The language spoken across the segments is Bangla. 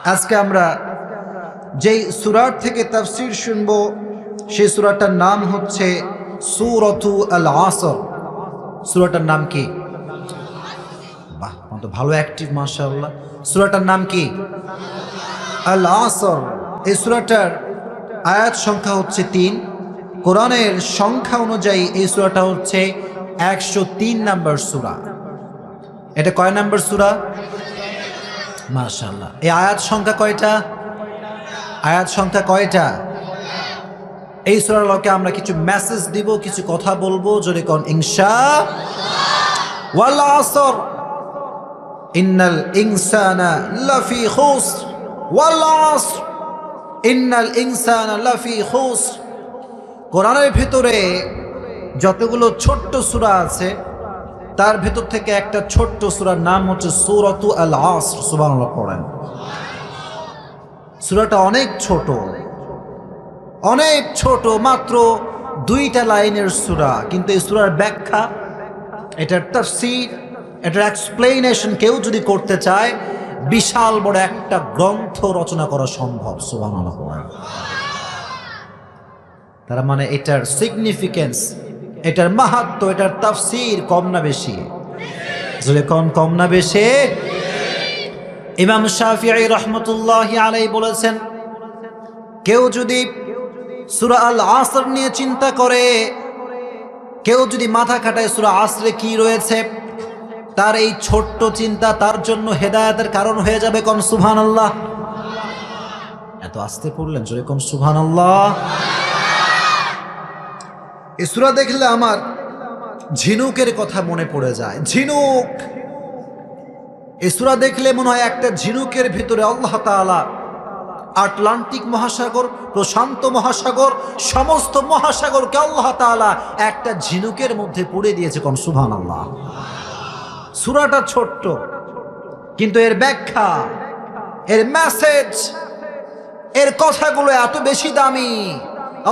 আজকে আমরা যেই সূরার থেকে তাফসীর শুনবো সেই সূরাটার নাম হচ্ছে সূরাতু আল-আসর। সূরাটার নাম কি? বাহ, তো ভালো অ্যাক্টিভ মাশাআল্লাহ। সূরাটার নাম কি? আল-আসর। এই সূরাটার আয়াত সংখ্যা হচ্ছে ৩। কোরআনের সংখ্যা অনুযায়ী এই সূরাটা হচ্ছে ১০৩ নম্বর সূরা। এটা কয় নম্বর সূরা? মাশাআল্লাহ। এই আয়াত সংখ্যা কয়টা? আয়াত সংখ্যা কয়টা? এই সূরার লোকে আমরা কিছু মেসেজ দিব, কিছু কথা বলবো, জোরে কোন ইনশাআল্লাহ। ওয়াল আসর ইন্নাল ইনসানা লাফি খুসর, ওয়াল আসর ইন্নাল ইনসানা লাফি খুসর। কোরআনের ভিতরে যতগুলো ছোট্ট সূরা আছে তার ভেতর থেকে একটা ছোট্ট সূরার নাম হচ্ছে সূরাতু আল-আসর। সুবহানাল্লাহ পড়েন। সূরাটা অনেক ছোট, অনেক ছোট, মাত্র 2টা লাইনের সূরা, কিন্তু এই সূরার ব্যাখ্যা, এটার তাফসীর, এটার এক্সপ্লেনেশন কেউ যদি করতে চায় বিশাল বড় একটা গ্রন্থ রচনা করা সম্ভব। সুবহানাল্লাহ। তার মানে এটার সিগনিফিকেন্স, এটার মাহাত্ম্য, এটার তাফসীর কম না বেশি? যদি কম না বেশি? ইমাম শাফিঈ রাহমাতুল্লাহি আলাইহি বলেছেন, কেউ যদি সূরা আল আসর নিয়ে চিন্তা করে, কেউ যদি মাথা খাটায় সূরা আসরে কি রয়েছে, তার এই ছোট্ট চিন্তা তার জন্য হেদায়েতের কারণ হয়ে যাবে। কোন সুবহানাল্লাহ। এত আস্তে পড়লেন, জোরে কোন সুবহানাল্লাহ। এই সূরা দেখলে আমার ঝিনুকের কথা মনে পড়ে যায়। ঝিনুক, এই সূরা দেখলে মনে হয় একটা ঝিনুকের ভিতরে আল্লাহ তাআলা আটলান্টিক মহাসাগর, প্রশান্ত মহাসাগর, সমস্ত মহাসাগরকে আল্লাহ তাআলা একটা ঝিনুকের মধ্যে পুড়ে দিয়েছে। কোন সুবহানাল্লাহ। সূরাটা ছোট্ট, কিন্তু এর ব্যাখ্যা, এর মেসেজ, এর কথাগুলো এত বেশি দামি।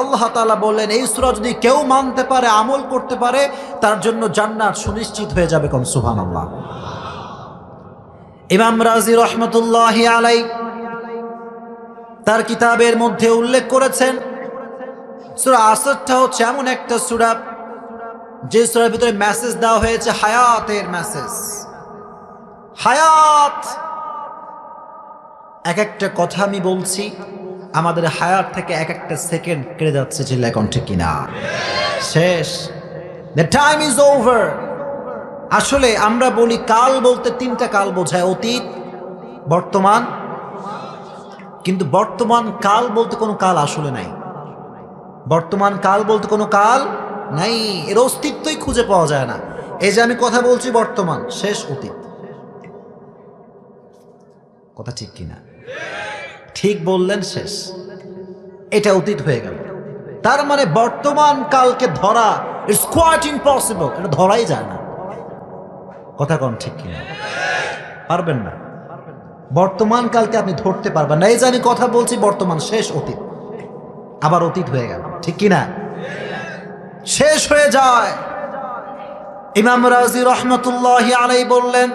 আল্লাহ তাআলা বললেন, এই সূরা যদি কেউ মানতে পারে, আমল করতে পারে, তার জন্য জান্নাত সুনিশ্চিত হয়ে যাবে। কোন সুবহানাল্লাহ। ইমাম রাজি রহমতুল্লাহি আলাইহি তার কিতাবের মধ্যে উল্লেখ করেছেন, সূরা আসরটা হচ্ছে এমন একটা সূরা যে সূরার ভিতরে মেসেজ দেওয়া হয়েছে, হায়াতের মেসেজ। হায়াত, এক একটা কথা আমি বলছি, আমাদের হায়াত থেকে এক একটা সেকেন্ড কেটে যাচ্ছে। চিল্লায় কোন ঠিক কিনা? শেষ। The time is over. আসলে আমরা বলি কাল বলতে 3টা কাল বোঝায়, অতীত, বর্তমান, কিন্তু বর্তমান কাল বলতে কোনো কাল আসলে নাই। বর্তমান কাল বলতে কোনো কাল নাই, এর অস্তিত্বই খুঁজে পাওয়া যায় না। এই যে আমি কথা বলছি, বর্তমান, শেষ অতীত। কথা ঠিক কিনা? ঠিক বললেন, শেষ। এটা অতীত হয়ে গেল। তার মানে বর্তমান কালকে ধরা ইটস কোয়াইট ইম্পসিবল, এটা ধরাই যায় না। কথা কোন ঠিক কিনা? পারবেন না। বর্তমান কালকে আপনি ধরতে পারবেন না। এই যে আমি কথা বলছি, বর্তমান, শেষ, অতীত, আবার অতীত হয়ে গেল, ঠিক কিনা? শেষ হয়ে যায়। ইমাম রাজি রহমতুল্লাহি আলাইহি বললেন,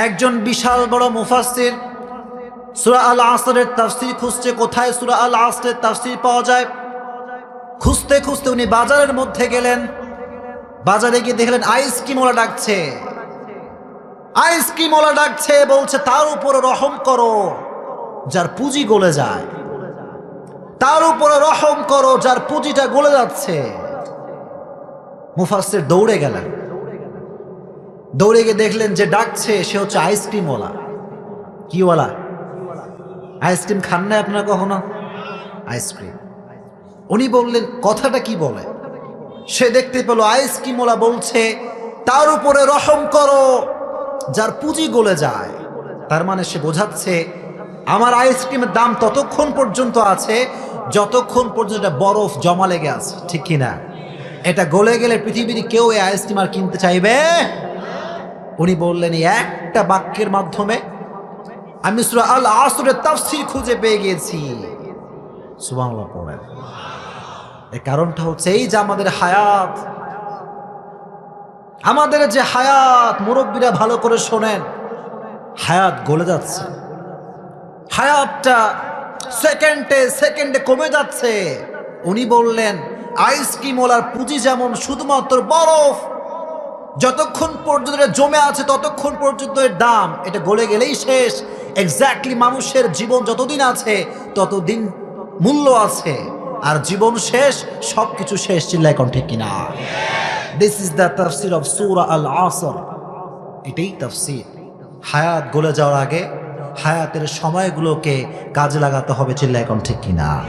একজন বিশাল বড় মুফাসসির সূরা আল আসরের তাফসীর খুঁজছে, কোথায় সূরা আল আসরের তাফসীর পাওয়া যায়। খুঁজতে খুঁজতে উনি বাজারের মধ্যে গেলেন। বাজারে গিয়ে দেখলেন আইসক্রিমওয়ালা ডাকছে। আইসক্রিমওয়ালা ডাকছে, বলছে, তার উপরে রহম করো যার পুঁজি গলে যায়, তার উপরে রহম করো যার পুঁজিটা গলে যাচ্ছে। মুফাসসির দৌড়ে গেলেন। দৌড়ে গিয়ে দেখলেন যে ডাকছে সে হচ্ছে আইসক্রিমওয়ালা। কিওয়ালা? আইসক্রিম খান না আপনারা কখনো? আইসক্রিম। উনি বললেন, কথাটা কি বলে? সে দেখতে পেল আইসক্রিমওয়ালা বলছে, তার উপরে রহম করো যার পুঁজি গলে যায়। তার মানে সে বোঝাচ্ছে, আমার আইসক্রিমের দাম ততক্ষণ পর্যন্ত আছে যতক্ষণ পর্যন্ত এটা বরফ জমা লেগে আছে, ঠিক কিনা? এটা গলে গেলে পৃথিবীর কেউ এই আইসক্রিম আর কিনতে চাইবে। উনি বললেন, এই একটা বাক্যের মাধ্যমে আমি সূরা আল আসরের তাফসীর খুঁজে পেয়ে গেছি। সুবহানাল্লাহ পড়েন। এর কারণটা হচ্ছে এই যে আমাদের হায়াত, আমাদের যে হায়াত, মুরব্বীরা ভালো করে শোনেন, হায়াত গলে যাচ্ছে। হায়াতটা সেকেন্ডে সেকেন্ডে কমে যাচ্ছে। উনি বললেন আইসক্রিম ওলার পুঁজি যেমন শুধুমাত্র বরফ, যতক্ষণ পর্যন্ত এটা জমে আছে ততক্ষণ পর্যন্ত এর দাম, এটা গলে গেলেই শেষ। এক্স্যাক্টলি মানুষের জীবন যতদিন আছে ততদিন মূল্য আছে, আর জীবন শেষ সবকিছু শেষ। চিল্লায় কোন ঠিক কিনা? দিস ইজ দ্য তাফসির অফ সূরা আল-আসর। এটাই তাফসির। হায়াত গলে যাওয়ার আগে হায়াতের সময়গুলোকে কাজে লাগাতে হবে। চিল্লায় কোন ঠিক কিনা?